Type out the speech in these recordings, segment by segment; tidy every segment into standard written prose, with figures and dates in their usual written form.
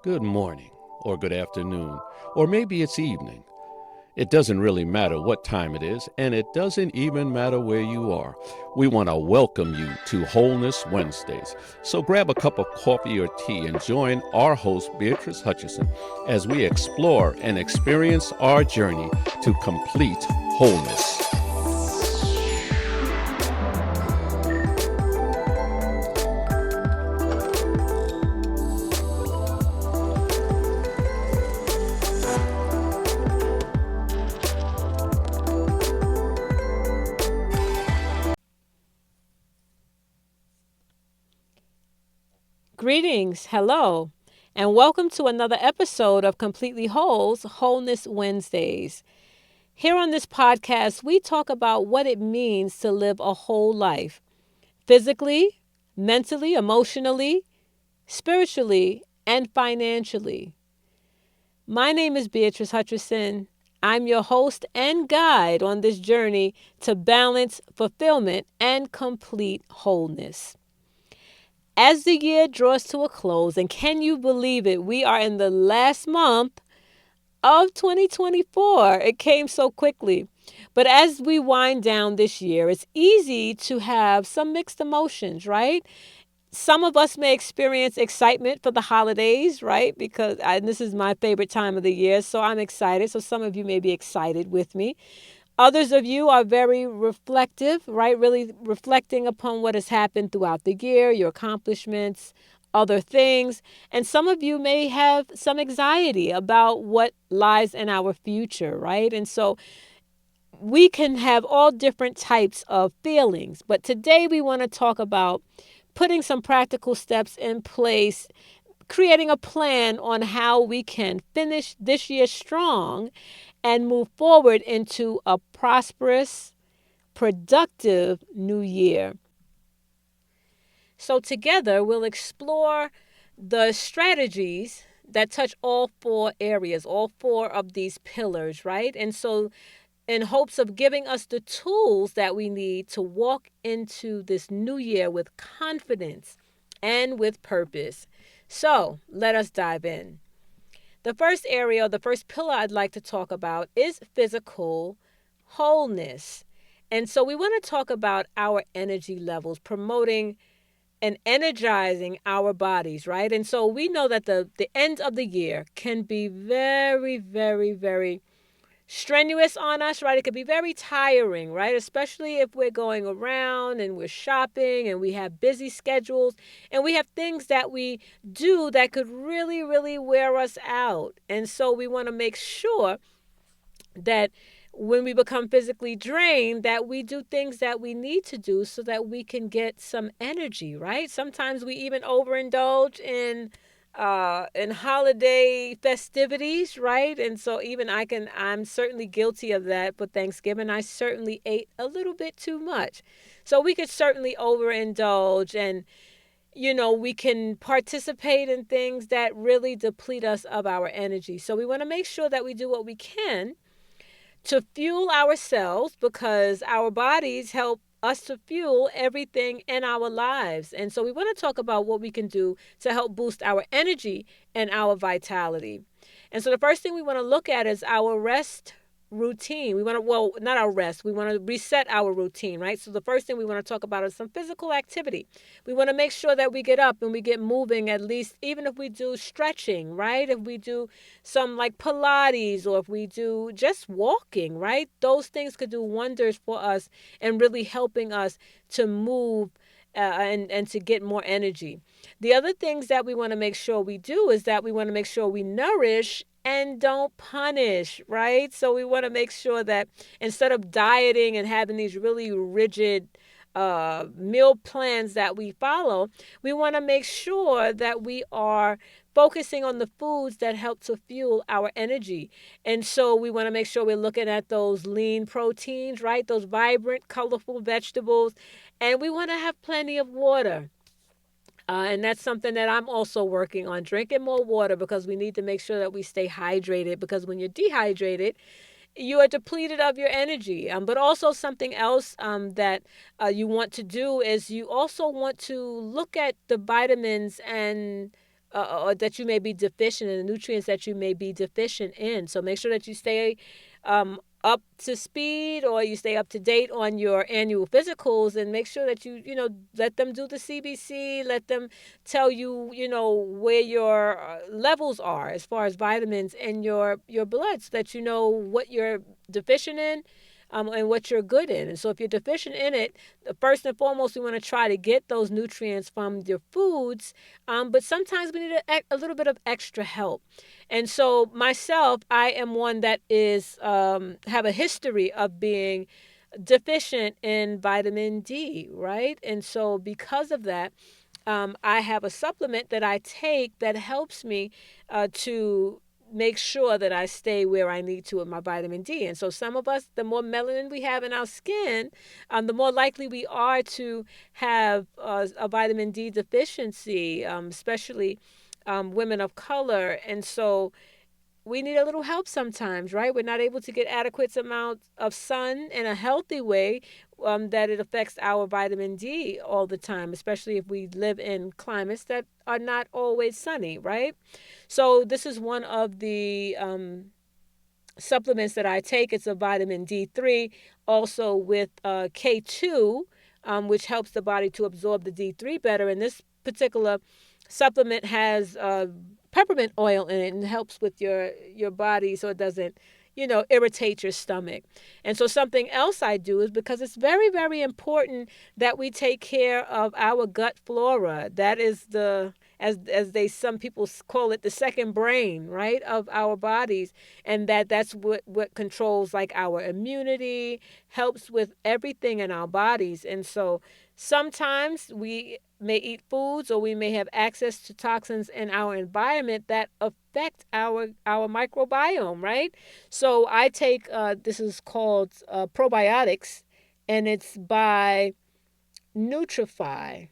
good morning, or good afternoon, or maybe it's evening. It doesn't really matter what time it is, and it doesn't even matter where you are. We want to welcome you to Wholeness Wednesdays. So grab a cup of coffee or tea and join our host, Beatrice Hutchison, as we explore and experience our journey to complete wholeness. Greetings, hello, and welcome to another episode of Completely Whole's Wholeness Wednesdays. Here on this podcast, we talk about what it means to live a whole life physically, mentally, emotionally, spiritually, and financially. My name is Beatrice Hutchison. I'm your host and guide on this journey to balance, fulfillment, and complete wholeness. As the year draws to a close, and can you believe it, we are in the last month of 2024. It came so quickly. But as we wind down this year, it's easy to have some mixed emotions, right? Some of us may experience excitement for the holidays, right? Because this is my favorite time of the year, so I'm excited. So some of you may be excited with me. Others of you are very reflective, right? Really reflecting upon what has happened throughout the year, your accomplishments, other things. And some of you may have some anxiety about what lies in our future, right? And so we can have all different types of feelings. But today we want to talk about putting some practical steps in place, creating a plan on how we can finish this year strong and move forward into a prosperous, productive new year. So, together, we'll explore the strategies that touch all four areas, all four of these pillars, right? And so, in hopes of giving us the tools that we need to walk into this new year with confidence and with purpose. So, let us dive in. The first area, the first pillar I'd like to talk about is physical wholeness. And so we want to talk about our energy levels, promoting and energizing our bodies, right? And so we know that the end of the year can be very, very, very strenuous on us, right? It could be very tiring, right? Especially if we're going around and we're shopping and we have busy schedules and we have things that we do that could really, really wear us out. And so we want to make sure that when we become physically drained, that we do things that we need to do so that we can get some energy, right? Sometimes we even overindulge in holiday festivities, right? And so even I'm certainly guilty of that. For Thanksgiving, I certainly ate a little bit too much. So we could certainly overindulge, and we can participate in things that really deplete us of our energy. So we want to make sure that we do what we can to fuel ourselves, because our bodies help us to fuel everything in our lives. And so we want to talk about what we can do to help boost our energy and our vitality. And so the first thing we want to look at is our rest routine. We want to, well, not our rest, we want to reset our routine, right? So the first thing we want to talk about is some physical activity. We want to make sure that we get up and we get moving, at least, even if we do stretching, right? If we do some like Pilates, or if we do just walking, right? Those things could do wonders for us and really helping us to move and to get more energy. The other things that we want to make sure we do is that we want to make sure we nourish and don't punish, right? So we want to make sure that instead of dieting and having these really rigid meal plans that we follow, we want to make sure that we are focusing on the foods that help to fuel our energy. And so we want to make sure we're looking at those lean proteins, right? Those vibrant, colorful vegetables. And we want to have plenty of water. And that's something that I'm also working on, drinking more water, because we need to make sure that we stay hydrated, because when you're dehydrated, you are depleted of your energy. But also something else that you want to do is you also want to look at the vitamins and or that you may be deficient in, the nutrients that you may be deficient in. So make sure that you stay up to speed, or you stay up to date on your annual physicals, and make sure that you let them do the CBC, let them tell you where your levels are as far as vitamins in your blood, so that you know what you're deficient in, and what you're good in. And so if you're deficient in it, first and foremost, we want to try to get those nutrients from your foods. But sometimes we need a little bit of extra help. And so myself, I am one that is have a history of being deficient in vitamin D, right? And so because of that, I have a supplement that I take that helps me to make sure that I stay where I need to with my vitamin D. And so some of us, the more melanin we have in our skin, the more likely we are to have a vitamin D deficiency, especially women of color. And so we need a little help sometimes, right? We're not able to get adequate amount of sun in a healthy way, that it affects our vitamin D all the time, especially if we live in climates that are not always sunny, right? So this is one of the supplements that I take. It's a vitamin D3, also with K2, which helps the body to absorb the D3 better. And this particular supplement has peppermint oil in it, and helps with your body so it doesn't irritate your stomach. And so something else I do is, because it's very, very important that we take care of our gut flora. That is some people call it, the second brain, right, of our bodies. And that's what controls like our immunity, helps with everything in our bodies. And so sometimes we may eat foods, or we may have access to toxins in our environment that affect our microbiome, right? So I take this is called probiotics, and it's by Nutrify.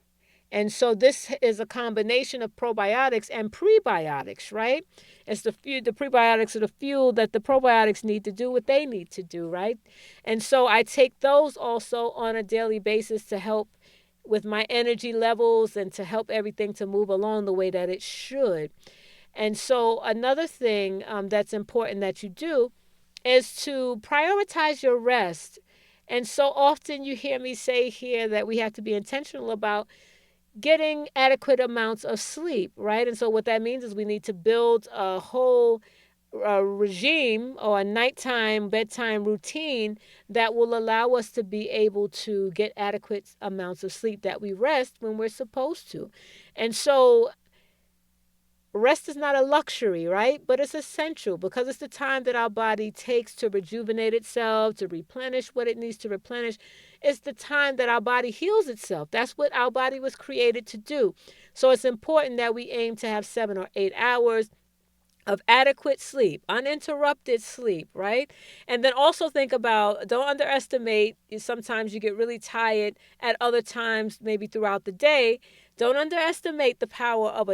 And so this is a combination of probiotics and prebiotics, right? It's the prebiotics are the fuel that the probiotics need to do what they need to do, right? And so I take those also on a daily basis to help with my energy levels, and to help everything to move along the way that it should. And so another thing that's important that you do is to prioritize your rest. And so often you hear me say here that we have to be intentional about getting adequate amounts of sleep, right? And so what that means is we need to build a whole regime, or a nighttime bedtime routine, that will allow us to be able to get adequate amounts of sleep, that we rest when we're supposed to. And so rest is not a luxury, right? But it's essential, because it's the time that our body takes to rejuvenate itself, to replenish what it needs to replenish. It's the time that our body heals itself. That's what our body was created to do. So it's important that we aim to have 7 or 8 hours of adequate sleep, uninterrupted sleep, right? And then also think about, don't underestimate, sometimes you get really tired at other times, maybe throughout the day. Don't underestimate the power of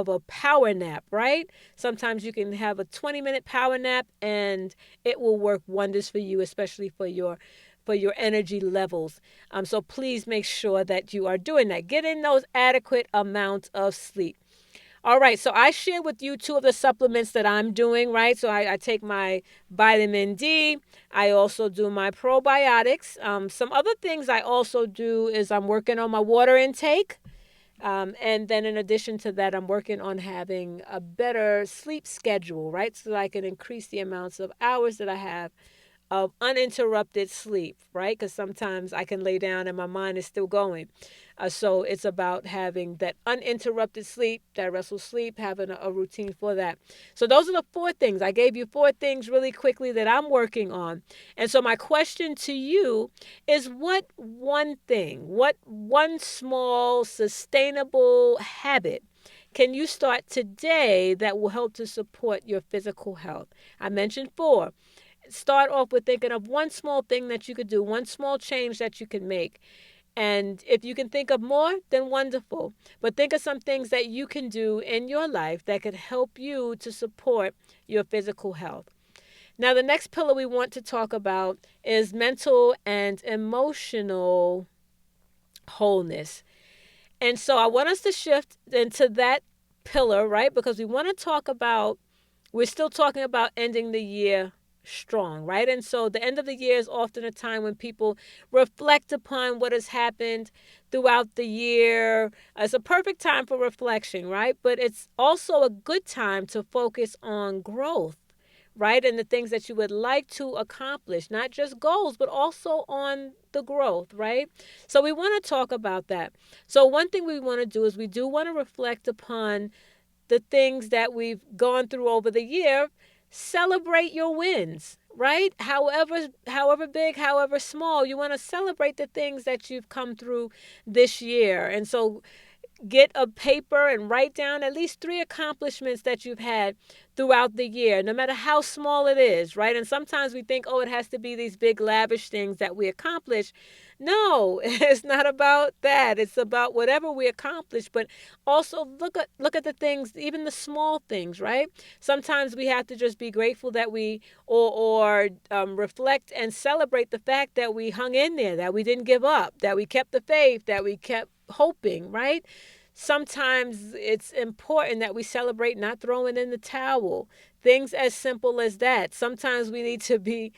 a power nap, right? Sometimes you can have a 20-minute power nap, and it will work wonders for you, especially for your energy levels. So please make sure that you are doing that. Get in those adequate amounts of sleep. All right, so I share with you two of the supplements that I'm doing, right? So I take my vitamin D. I also do my probiotics. Some other things I also do is I'm working on my water intake. And then in addition to that, I'm working on having a better sleep schedule, right? So that I can increase the amounts of hours that I have of uninterrupted sleep, right? Because sometimes I can lay down and my mind is still going. So it's about having that uninterrupted sleep, that restful sleep, having a routine for that. So those are the 4 things. I gave you 4 things really quickly that I'm working on. And so my question to you is, what one small sustainable habit can you start today that will help to support your physical health? I mentioned 4. Start off with thinking of one small thing that you could do, one small change that you can make. And if you can think of more, then wonderful. But think of some things that you can do in your life that could help you to support your physical health. Now, the next pillar we want to talk about is mental and emotional wholeness. And so I want us to shift into that pillar, right? Because we want to talk about, we're still talking about ending the year strong, right? And so the end of the year is often a time when people reflect upon what has happened throughout the year. It's a perfect time for reflection, right? But it's also a good time to focus on growth, right? And the things that you would like to accomplish, not just goals, but also on the growth, right? So we want to talk about that. So one thing we want to do is we do want to reflect upon the things that we've gone through over the year. Celebrate your wins, right? However big, however small, you want to celebrate the things that you've come through this year. And so get a paper and write down at least 3 accomplishments that you've had throughout the year, no matter how small it is, right? And sometimes we think, oh, it has to be these big, lavish things that we accomplish. No, it's not about that. It's about whatever we accomplish, but also look at the things, even the small things, right? Sometimes we have to just be grateful that we or reflect and celebrate the fact that we hung in there, that we didn't give up, that we kept the faith, that we kept hoping, right? Sometimes it's important that we celebrate not throwing in the towel. Things as simple as that. Sometimes we need to be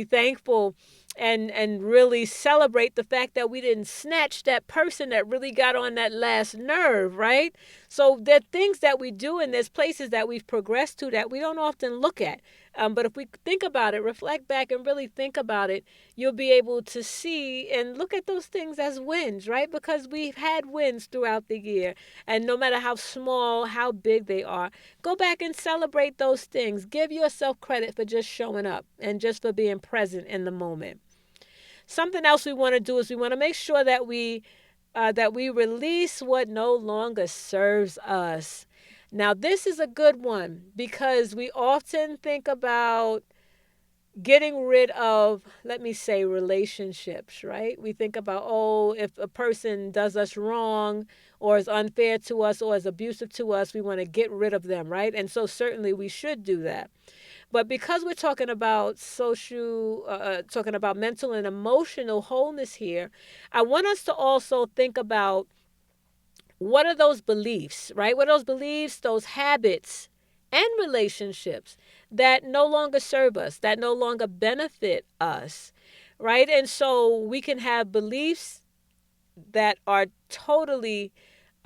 thankful and really celebrate the fact that we didn't snatch that person that really got on that last nerve, right? So there are things that we do, and there's places that we've progressed to that we don't often look at. But if we think about it, reflect back and really think about it, you'll be able to see and look at those things as wins, right? Because we've had wins throughout the year. And no matter how small, how big they are, go back and celebrate those things. Give yourself credit for just showing up and just for being present in the moment. Something else we want to do is we want to make sure that we release what no longer serves us. Now, this is a good one because we often think about getting rid of, let me say, relationships, right? We think about, oh, if a person does us wrong or is unfair to us or is abusive to us, we want to get rid of them, right? And so certainly we should do that. But because we're talking about talking about mental and emotional wholeness here, I want us to also think about what are those beliefs, right? What are those beliefs, those habits, and relationships that no longer serve us, that no longer benefit us, right? And so we can have beliefs that are totally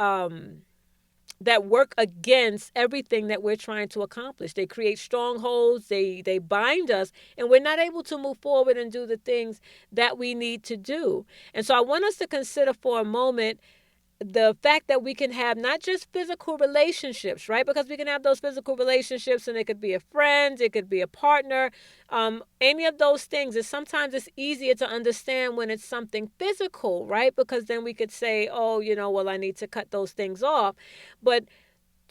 um, that work against everything that we're trying to accomplish. They create strongholds, they bind us, and we're not able to move forward and do the things that we need to do. And so I want us to consider for a moment the fact that we can have not just physical relationships, right? Because we can have those physical relationships, and it could be a friend, it could be a partner, any of those things. And sometimes it's easier to understand when it's something physical, right? Because then we could say, oh, well, I need to cut those things off. But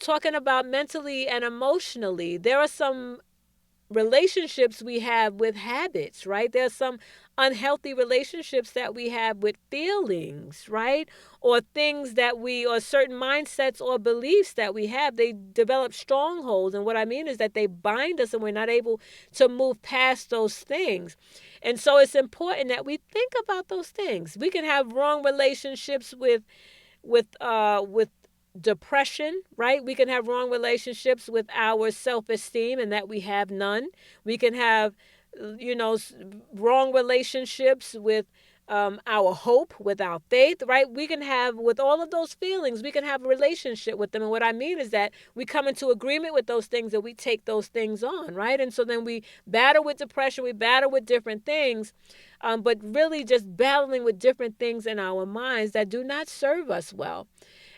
talking about mentally and emotionally, there are some relationships we have with habits, right? There's some unhealthy relationships that we have with feelings, right? Or things or certain mindsets or beliefs that we have. They develop strongholds. And what I mean is that they bind us and we're not able to move past those things. And so it's important that we think about those things. We can have wrong relationships with depression, right? We can have wrong relationships with our self-esteem and that we have none. We can have, wrong relationships with our hope, with our faith, right? We can have, with all of those feelings, we can have a relationship with them. And what I mean is that we come into agreement with those things and we take those things on, right? And so then we battle with depression, we battle with different things, but really just battling with different things in our minds that do not serve us well.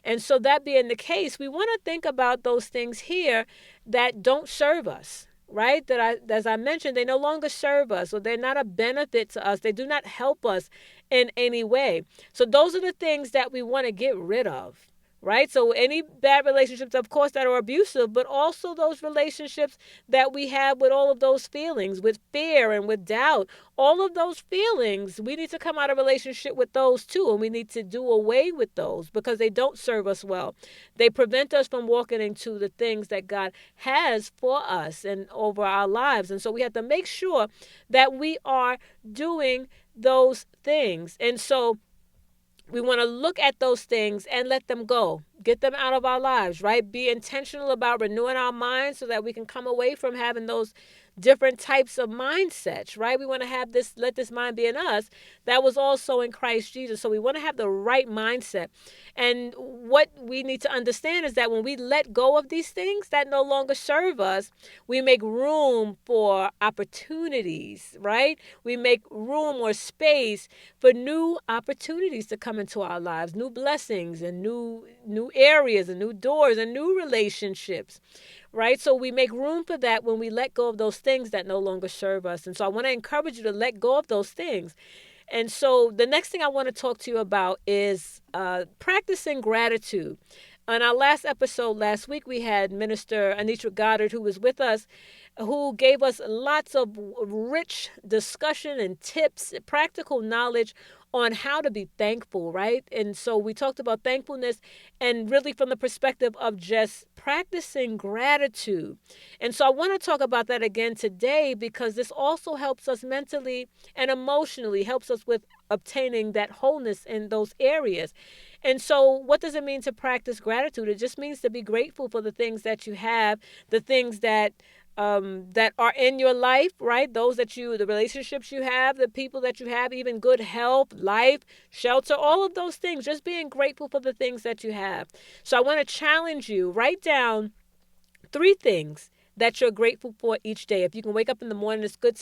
And so that being the case, we want to think about those things here that don't serve us, right? As I mentioned, they no longer serve us, or they're not a benefit to us. They do not help us in any way. So those are the things that we want to get rid of. Right? So any bad relationships, of course, that are abusive, but also those relationships that we have with all of those feelings, with fear and with doubt, all of those feelings, we need to come out of relationship with those too. And we need to do away with those because they don't serve us well. They prevent us from walking into the things that God has for us and over our lives. And so we have to make sure that we are doing those things. And so We want to look at those things and let them go. Get them out of our lives, right? Be intentional about renewing our minds so that we can come away from having those different types of mindsets, right? We want to have this, let this mind be in us that was also in Christ Jesus. So we want to have the right mindset. And what we need to understand is that when we let go of these things that no longer serve us, we make room for opportunities, right? We make room or space for new opportunities to come into our lives, new blessings and new areas and new doors and new relationships, right? So we make room for that when we let go of those things that no longer serve us. And so I want to encourage you to let go of those things. And so the next thing I want to talk to you about is practicing gratitude. On our last episode last week, we had Minister Anitra Goddard, who was with us, who gave us lots of rich discussion and tips, practical knowledge on how to be thankful, right? And so we talked about thankfulness and really from the perspective of just practicing gratitude. And so I want to talk about that again today because this also helps us mentally and emotionally, helps us with obtaining that wholeness in those areas. And so, what does it mean to practice gratitude? It just means to be grateful for the things that you have, the things that are in your life, right? The relationships you have, the people that you have, even good health, life, shelter, all of those things. Just being grateful for the things that you have. So, I want to challenge you. Write down 3 things that you're grateful for each day. If you can wake up in the morning, it's good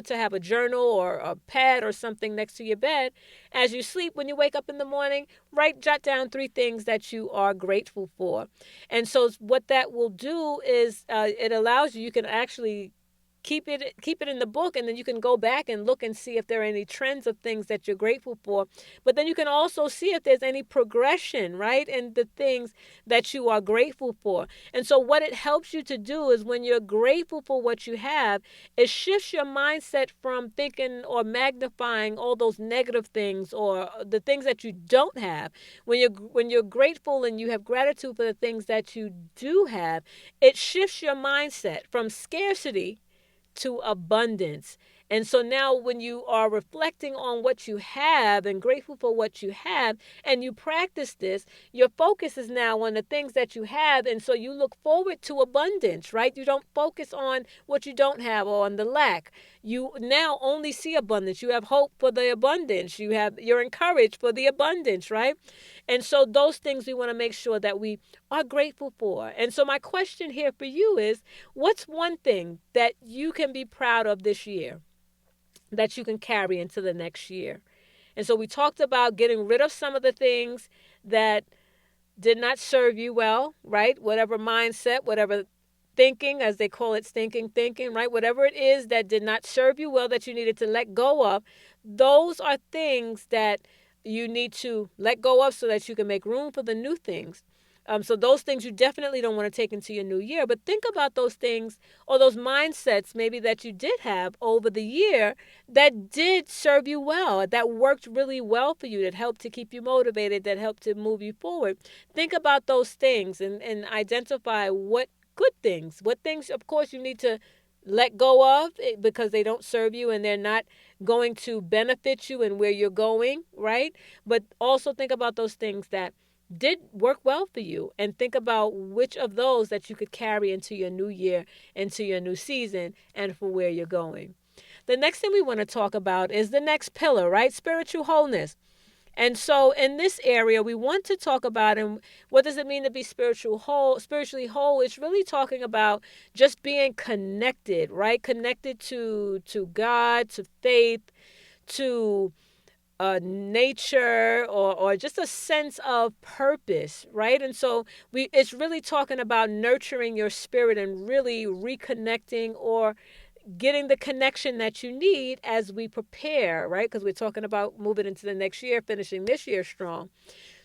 to have a journal or a pad or something next to your bed. As you sleep, when you wake up in the morning, jot down 3 things that you are grateful for. And so what that will do is it allows you can actually keep it in the book, and then you can go back and look and see if there are any trends of things that you're grateful for. But then you can also see if there's any progression, right, in the things that you are grateful for. And so what it helps you to do is when you're grateful for what you have, it shifts your mindset from thinking or magnifying all those negative things or the things that you don't have. When you're grateful and you have gratitude for the things that you do have, it shifts your mindset from scarcity to abundance. And so now when you are reflecting on what you have and grateful for what you have, and you practice this, your focus is now on the things that you have. And so you look forward to abundance, right? You don't focus on what you don't have or on the lack. You now only see abundance. You have hope for the abundance. You're encouraged for the abundance, right? And so those things we want to make sure that we are grateful for. And so my question here for you is, what's one thing that you can be proud of this year that you can carry into the next year? And so we talked about getting rid of some of the things that did not serve you well, right? Whatever mindset, whatever thinking, as they call it, stinking thinking, right? Whatever it is that did not serve you well that you needed to let go of, those are things that you need to let go of so that you can make room for the new things. So those things you definitely don't want to take into your new year. But think about those things or those mindsets maybe that you did have over the year that did serve you well, that worked really well for you, that helped to keep you motivated, that helped to move you forward. Think about those things and identify what things, of course, you need to let go of because they don't serve you and they're not going to benefit you and where you're going, right? But also think about those things that did work well for you and think about which of those that you could carry into your new year, into your new season, and for where you're going. The next thing we want to talk about is the next pillar, right? Spiritual wholeness. And so in this area, we want to talk about and what does it mean to be spiritually whole? It's really talking about just being connected, right? Connected to God, to faith, to nature or just a sense of purpose, right? And so it's really talking about nurturing your spirit and really reconnecting or getting the connection that you need as we prepare, right? Because we're talking about moving into the next year, finishing this year strong.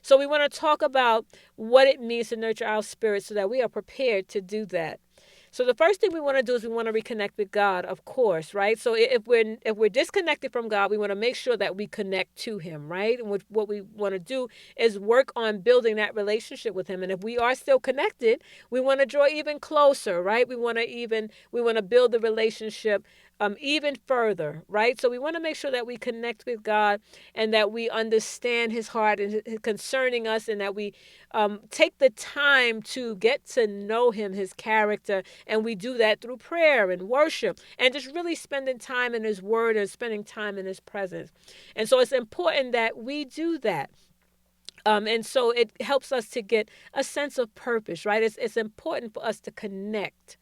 So we want to talk about what it means to nurture our spirit so that we are prepared to do that. So the first thing we want to do is we want to reconnect with God, of course, right? So if we're disconnected from God, we want to make sure that we connect to Him, right? And what we want to do is work on building that relationship with Him. And if we are still connected, we want to draw even closer, right? We want to build the relationship even further, right? So we want to make sure that we connect with God and that we understand his heart and concerning us, and that we take the time to get to know him, his character. And we do that through prayer and worship and just really spending time in his word and spending time in his presence. And so it's important that we do that. And so it helps us to get a sense of purpose, right? It's important for us to connect.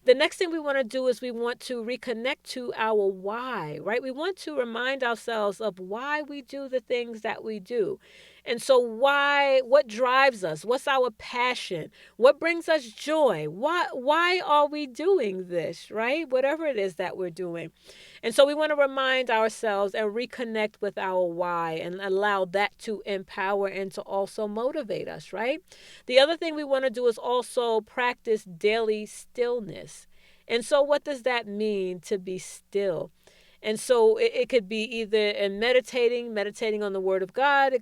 The next thing we want to do is we want to reconnect to our why, right? We want to remind ourselves of why we do the things that we do. And so what drives us? What's our passion? What brings us joy? Why are we doing this, right? Whatever it is that we're doing. And so we want to remind ourselves and reconnect with our why and allow that to empower and to also motivate us, right? The other thing we want to do is also practice daily stillness. And so, what does that mean to be still? And so it could be either in meditating on the word of God.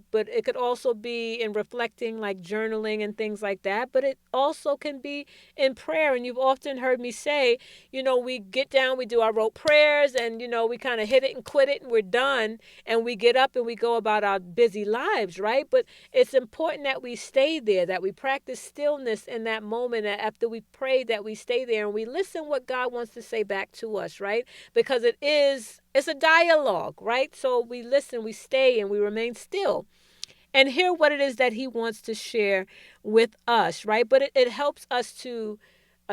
But it could also be in reflecting, like journaling and things like that. But it also can be in prayer. And you've often heard me say, we get down, we do our rote prayers, and, we kind of hit it and quit it and we're done. And we get up and we go about our busy lives, right? But it's important that we stay there, that we practice stillness in that moment after we pray, that we stay there and we listen what God wants to say back to us, right? Because it's a dialogue, right? So we listen, we stay, and we remain still and hear what it is that he wants to share with us, right? But it helps us to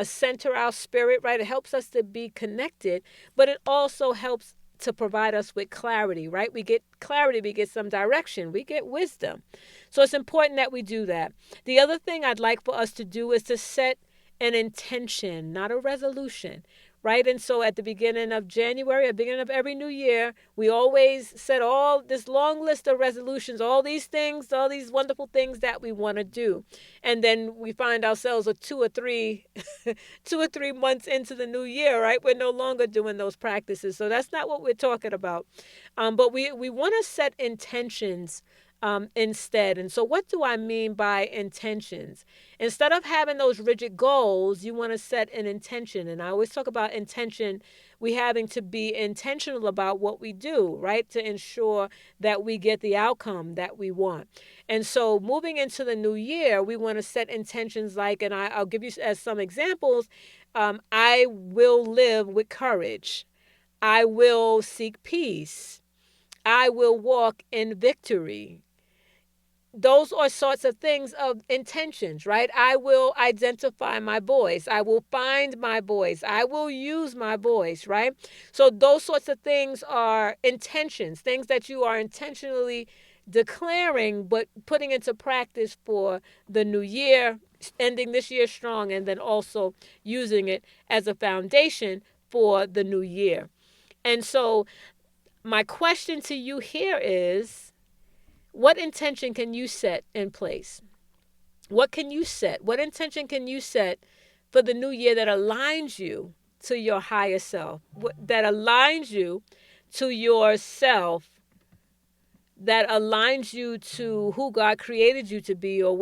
center our spirit, right? It helps us to be connected, but it also helps to provide us with clarity, right? We get clarity, we get some direction, we get wisdom. So it's important that we do that. The other thing I'd like for us to do is to set an intention, not a resolution, right? And so at the beginning of January, at the beginning of every new year, we always set all this long list of resolutions, all these things, all these wonderful things that we want to do. And then we find ourselves with 2 or 3 months into the new year, right? We're no longer doing those practices. So that's not what we're talking about. But we want to set intentions instead. And so what do I mean by intentions? Instead of having those rigid goals, you want to set an intention. And I always talk about intention, we having to be intentional about what we do, right? To ensure that we get the outcome that we want. And so moving into the new year, we want to set intentions like, and I'll give you as some examples, I will live with courage. I will seek peace. I will walk in victory. Those are sorts of things of intentions, right? I will identify my voice. I will find my voice. I will use my voice, right? So those sorts of things are intentions, things that you are intentionally declaring, but putting into practice for the new year, ending this year strong, and then also using it as a foundation for the new year. And so my question to you here is, what intention can you set in place? What can you set? What intention can you set for the new year that aligns you to your higher self? That aligns you to yourself, that aligns you to who God created you to be, or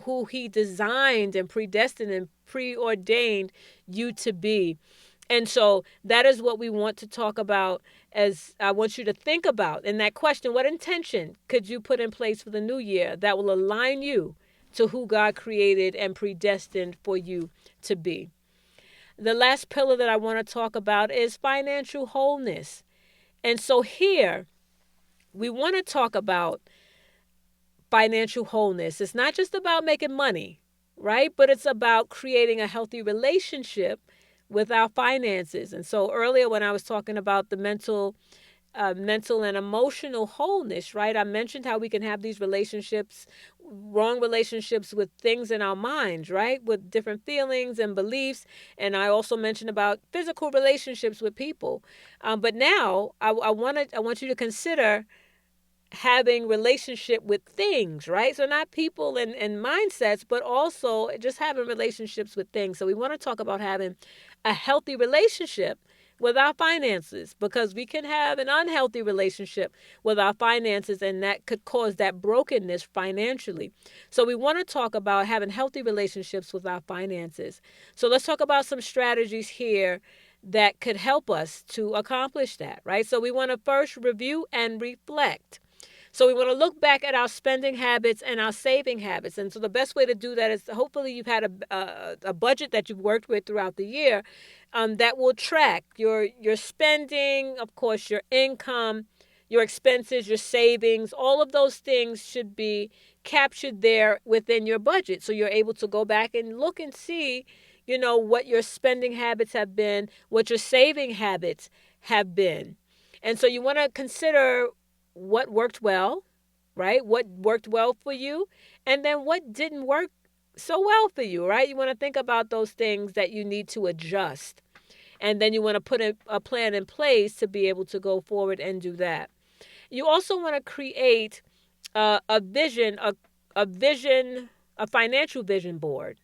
who he designed and predestined and preordained you to be. And so that is what we want to talk about, as I want you to think about in that question. What intention could you put in place for the new year that will align you to who God created and predestined for you to be? The last pillar that I want to talk about is financial wholeness. And so here we want to talk about financial wholeness. It's not just about making money, right? But it's about creating a healthy relationship with our finances. And so earlier when I was talking about the mental and emotional wholeness, right? I mentioned how we can have these relationships, wrong relationships with things in our minds, right? With different feelings and beliefs. And I also mentioned about physical relationships with people. But now I want you to consider having relationship with things, right? So not people and mindsets, but also just having relationships with things. So we want to talk about having a healthy relationship with our finances, because we can have an unhealthy relationship with our finances, and that could cause that brokenness financially. So we want to talk about having healthy relationships with our finances. So let's talk about some strategies here that could help us to accomplish that, right? So we want to first review and reflect. So we want to look back at our spending habits and our saving habits. And so the best way to do that is hopefully you've had a budget that you've worked with throughout the year that will track your spending, of course, your income, your expenses, your savings. All of those things should be captured there within your budget. So you're able to go back and look and see, what your spending habits have been, what your saving habits have been. And so you want to consider what worked well, right? What worked well for you, and then what didn't work so well for you, right? You want to think about those things that you need to adjust. And then you want to put a plan in place to be able to go forward and do that. You also want to create a vision, a vision, a financial vision board.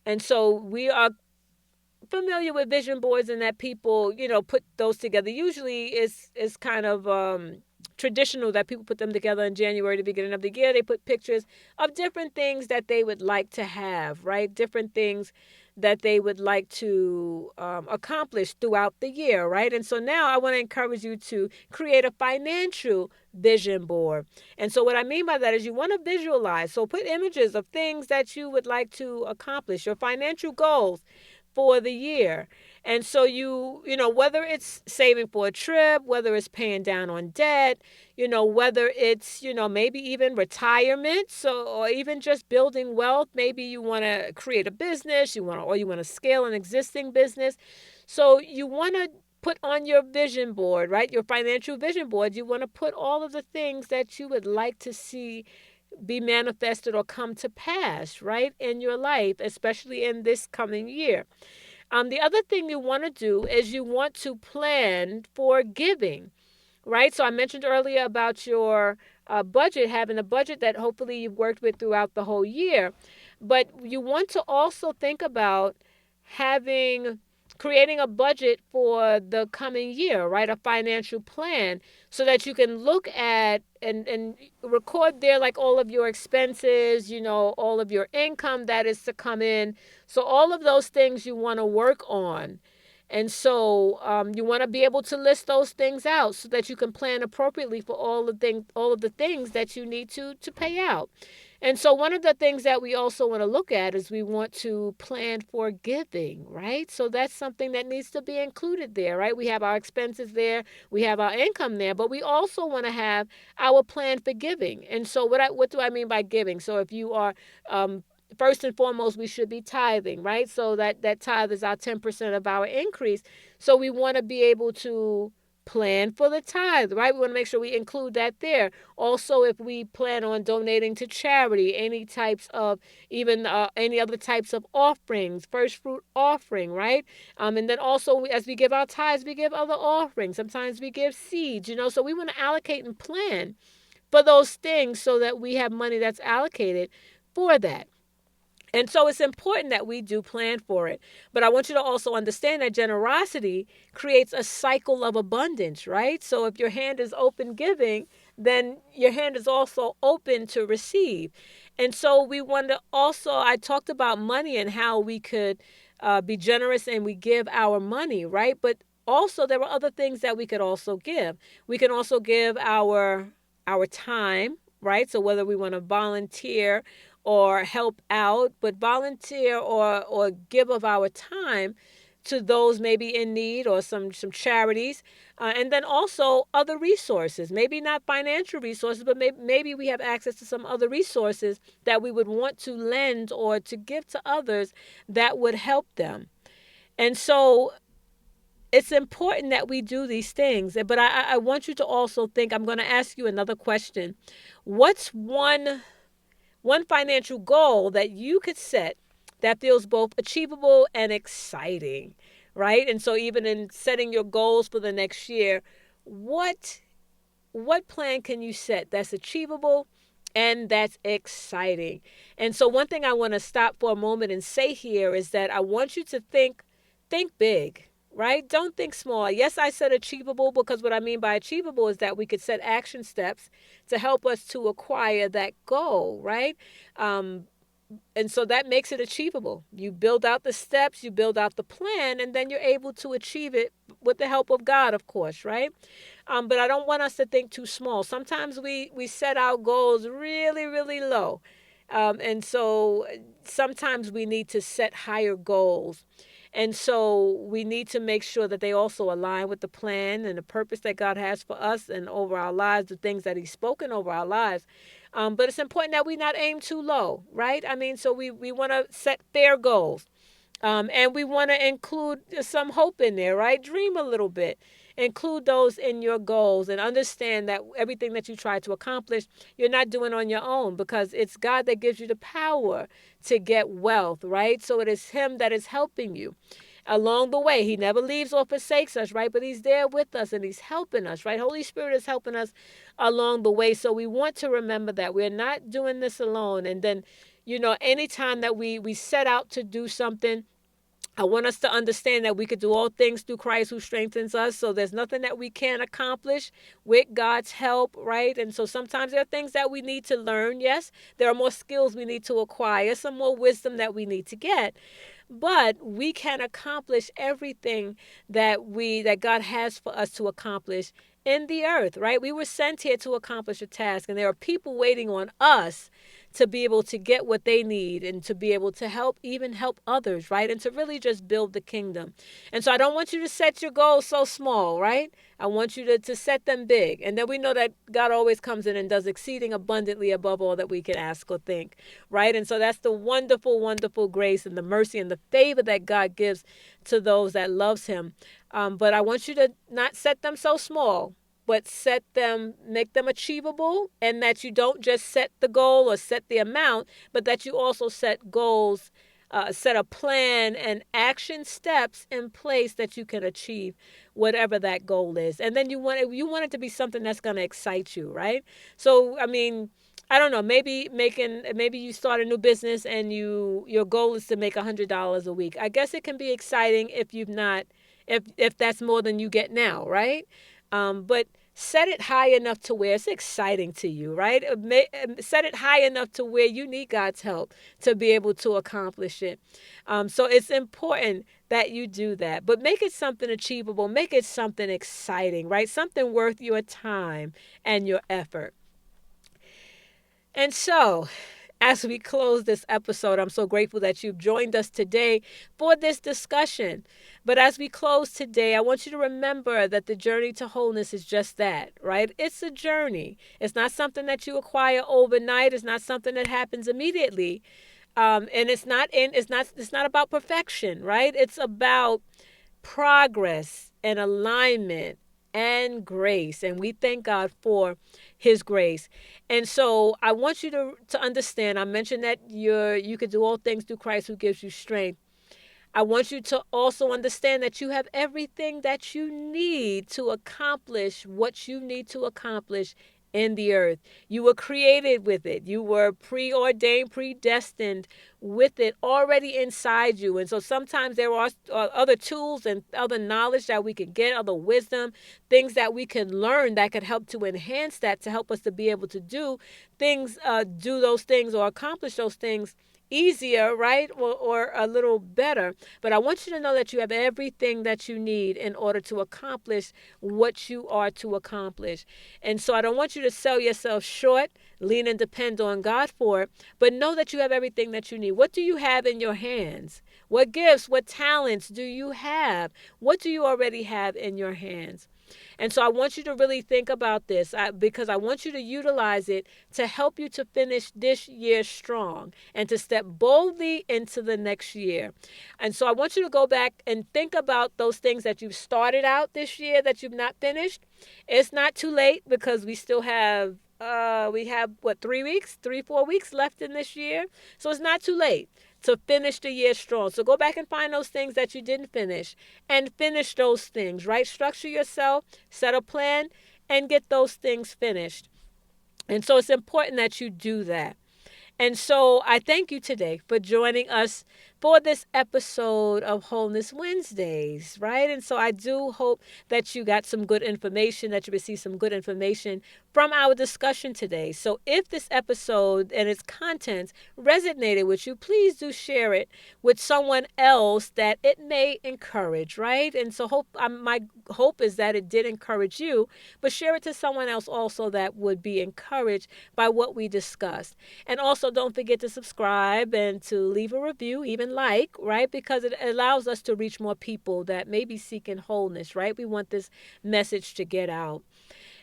And so we are familiar with vision boards and that people, put those together. Usually it's kind of traditional that people put them together in January, the beginning of the year. They put pictures of different things that they would like to have, right? Different things that they would like to accomplish throughout the year, right? And so now I want to encourage you to create a financial vision board. And so what I mean by that is you want to visualize. So put images of things that you would like to accomplish, your financial goals for the year. And so whether it's saving for a trip, whether it's paying down on debt, whether it's, maybe even retirement, so, or even just building wealth. Maybe you want to create a business, you want to scale an existing business. So you want to put on your vision board, right? Your financial vision board. You want to put all of the things that you would like to see be manifested or come to pass, right, in your life, especially in this coming year. The other thing you want to do is you want to plan for giving, right? So I mentioned earlier about your budget, having a budget that hopefully you've worked with throughout the whole year. But you want to also think about creating a budget for the coming year, right? A financial plan so that you can look at and record there like all of your expenses, all of your income that is to come in. So all of those things you want to work on. And so you want to be able to list those things out so that you can plan appropriately for all of the things that you need to pay out. And so one of the things that we also want to look at is we want to plan for giving, right? So that's something that needs to be included there, right? We have our expenses there, we have our income there, but we also want to have our plan for giving. And so what do I mean by giving? So if you are first and foremost, we should be tithing, right? So that tithe is our 10% of our increase. So we want to be able to plan for the tithe, right? We want to make sure we include that there. Also, if we plan on donating to charity, any types of, even any other types of offerings, first fruit offering, right? And then also, as we give our tithes, we give other offerings. Sometimes we give seeds, so we want to allocate and plan for those things so that we have money that's allocated for that. And so it's important that we do plan for it. But I want you to also understand that generosity creates a cycle of abundance, right? So if your hand is open giving, then your hand is also open to receive. And so we want to also, I talked about money and how we could be generous and we give our money, right? But also there are other things that we could also give. We can also give our time, right? So whether we want to volunteer or help out, but volunteer or give of our time to those maybe in need or some charities. And then also other resources, maybe not financial resources, but maybe we have access to some other resources that we would want to lend or to give to others that would help them. And so it's important that we do these things. But I want you to also think, I'm going to ask you another question. What's one financial goal that you could set that feels both achievable and exciting, right? And so even in setting your goals for the next year, what plan can you set that's achievable and that's exciting? And so one thing I want to stop for a moment and say here is that I want you to think big, right? Don't think small. Yes, I said achievable because what I mean by achievable is that we could set action steps to help us to acquire that goal, right? And so that makes it achievable. You build out the steps, you build out the plan, and then you're able to achieve it with the help of God, of course, right? But I don't want us to think too small. Sometimes we set our goals really, really low. And so sometimes we need to set higher goals. And so we need to make sure that they also align with the plan and the purpose that God has for us and over our lives, the things that He's spoken over our lives. But it's important that we not aim too low, right? I mean, so we want to set fair goals. And we want to include some hope in there, right? Dream a little bit. Include those in your goals and understand that everything that you try to accomplish, you're not doing on your own because it's God that gives you the power to get wealth, right? So it is Him that is helping you along the way. He never leaves or forsakes us, right? But He's there with us and He's helping us, right? Holy Spirit is helping us along the way. So we want to remember that we're not doing this alone. And then, anytime that we set out to do something, I want us to understand that we could do all things through Christ who strengthens us. So there's nothing that we can't accomplish with God's help, right? And so sometimes there are things that we need to learn. Yes, there are more skills we need to acquire, some more wisdom that we need to get. But we can accomplish everything that God has for us to accomplish in the earth, right? We were sent here to accomplish a task, and there are people waiting on us to be able to get what they need and to be able to even help others, right? And to really just build the kingdom. And so I don't want you to set your goals so small, right? I want you to set them big. And then we know that God always comes in and does exceeding abundantly above all that we can ask or think, right? And so that's the wonderful, wonderful grace and the mercy and the favor that God gives to those that loves Him. But I want you to not set them so small, but make them achievable, and that you don't just set the goal or set the amount, but that you also set goals, set a plan and action steps in place that you can achieve whatever that goal is. And then you want it to be something that's going to excite you, right? So, I mean, I don't know, maybe you start a new business and your goal is to make $100 a week. I guess it can be exciting if that's more than you get now, right? But set it high enough to where it's exciting to you, right? Set it high enough to where you need God's help to be able to accomplish it. So it's important that you do that, but make it something achievable. Make it something exciting, right? Something worth your time and your effort. And so, as we close this episode, I'm so grateful that you've joined us today for this discussion. But as we close today, I want you to remember that the journey to wholeness is just that, right? It's a journey. It's not something that you acquire overnight. It's not something that happens immediately. And it's not about perfection, right? It's about progress and alignment and grace. And we thank God for His grace. And so I want you to understand, I mentioned that you could do all things through Christ who gives you strength. I want you to also understand that you have everything that you need to accomplish what you need to accomplish in the earth. You were created with it. You were preordained, predestined with it already inside you. And so sometimes there are other tools and other knowledge that we can get, other wisdom, things that we can learn that could help to enhance that, to help us to be able to do those things or accomplish those things easier, right? Or a little better. But I want you to know that you have everything that you need in order to accomplish what you are to accomplish. And so I don't want you to sell yourself short, lean and depend on God for it, but know that you have everything that you need. What do you have in your hands? What gifts, what talents do you have? What do you already have in your hands? And so I want you to really think about this because I want you to utilize it to help you to finish this year strong and to step boldly into the next year. And so I want you to go back and think about those things that you've started out this year that you've not finished. It's not too late because we still have we have 4 weeks left in this year. So it's not too late to finish the year strong. So go back and find those things that you didn't finish and finish those things, right? Structure yourself, set a plan, and get those things finished. And so it's important that you do that. And so I thank you today for joining us for this episode of Wholeness Wednesdays, right? And so I do hope that you got some good information, that you received some good information from our discussion today. So if this episode and its contents resonated with you, please do share it with someone else that it may encourage, right? And so my hope is that it did encourage you, but share it to someone else also that would be encouraged by what we discussed. And also don't forget to subscribe and to leave a review, even like, right? Because it allows us to reach more people that may be seeking wholeness, right? We want this message to get out.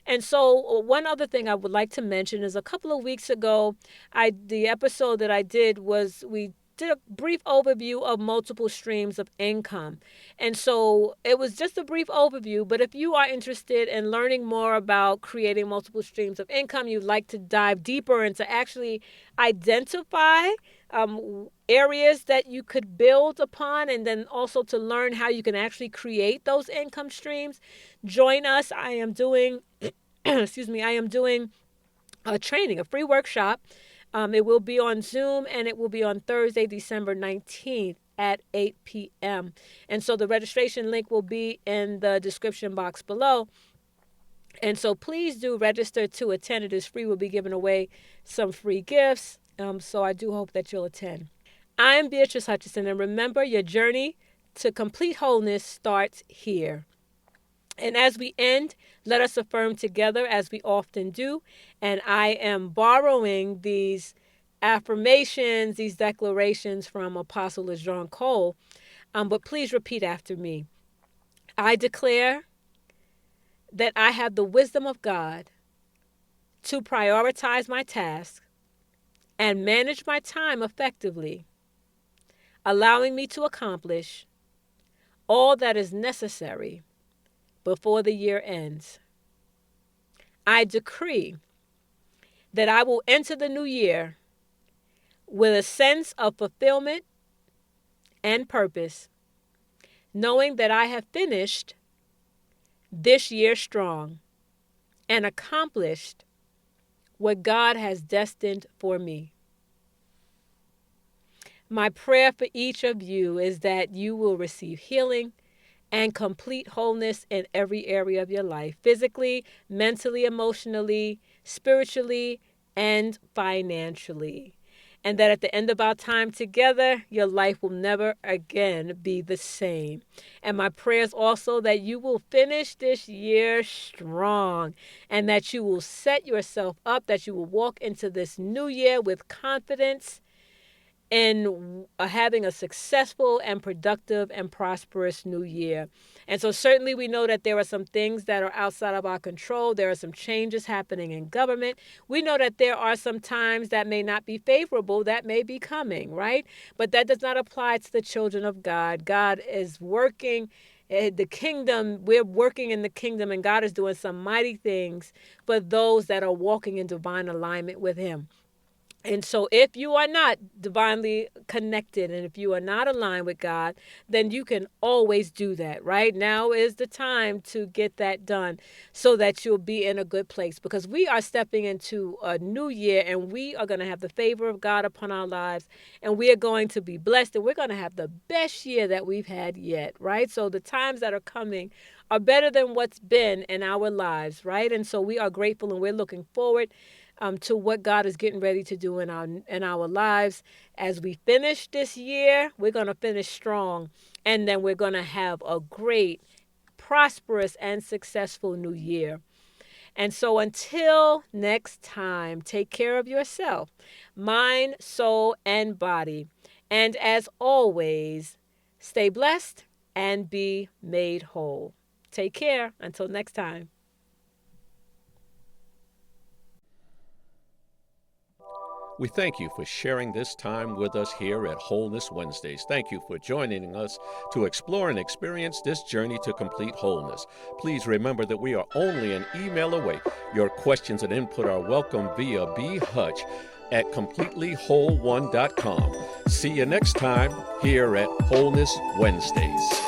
And so one other thing I would like to mention is a couple of weeks ago, the episode that I did was we did a brief overview of multiple streams of income. And so it was just a brief overview, but if you are interested in learning more about creating multiple streams of income, you'd like to dive deeper and to actually identify areas that you could build upon, and then also to learn how you can actually create those income streams, join us. I am doing a training, a free workshop. It will be on Zoom, and it will be on Thursday, December 19th at 8 p.m. And so the registration link will be in the description box below. And so please do register to attend. It is free. We'll be giving away some free gifts. So I do hope that you'll attend. I'm Beatrice Hutchinson, and remember, your journey to complete wholeness starts here. And as we end, let us affirm together, as we often do. And I am borrowing these affirmations, these declarations from Apostle LeJean Cole. But please repeat after me. I declare that I have the wisdom of God to prioritize my tasks and manage my time effectively, allowing me to accomplish all that is necessary before the year ends. I decree that I will enter the new year with a sense of fulfillment and purpose, knowing that I have finished this year strong and accomplished what God has destined for me. My prayer for each of you is that you will receive healing and complete wholeness in every area of your life, physically, mentally, emotionally, spiritually, and financially. And that at the end of our time together, your life will never again be the same. And my prayer is also that you will finish this year strong, and that you will set yourself up, that you will walk into this new year with confidence in having a successful and productive and prosperous new year. And so certainly we know that there are some things that are outside of our control. There are some changes happening in government. We know that there are some times that may not be favorable that may be coming, right? But that does not apply to the children of God. God is working the kingdom. We're working in the kingdom, and God is doing some mighty things for those that are walking in divine alignment with Him. And so if you are not divinely connected, and if you are not aligned with God, then you can always do that. Right now is the time to get that done so that you'll be in a good place, because we are stepping into a new year, and we are going to have the favor of God upon our lives, and we are going to be blessed, and we're going to have the best year that we've had yet. Right. So the times that are coming are better than what's been in our lives. Right. And so we are grateful, and we're looking forward to what God is getting ready to do in our lives. As we finish this year, we're going to finish strong, and then we're going to have a great, prosperous, and successful new year. And so until next time, take care of yourself, mind, soul, and body. And as always, stay blessed and be made whole. Take care. Until next time. We thank you for sharing this time with us here at Wholeness Wednesdays. Thank you for joining us to explore and experience this journey to complete wholeness. Please remember that we are only an email away. Your questions and input are welcome via bhutch@completelywhole1.com. See you next time here at Wholeness Wednesdays.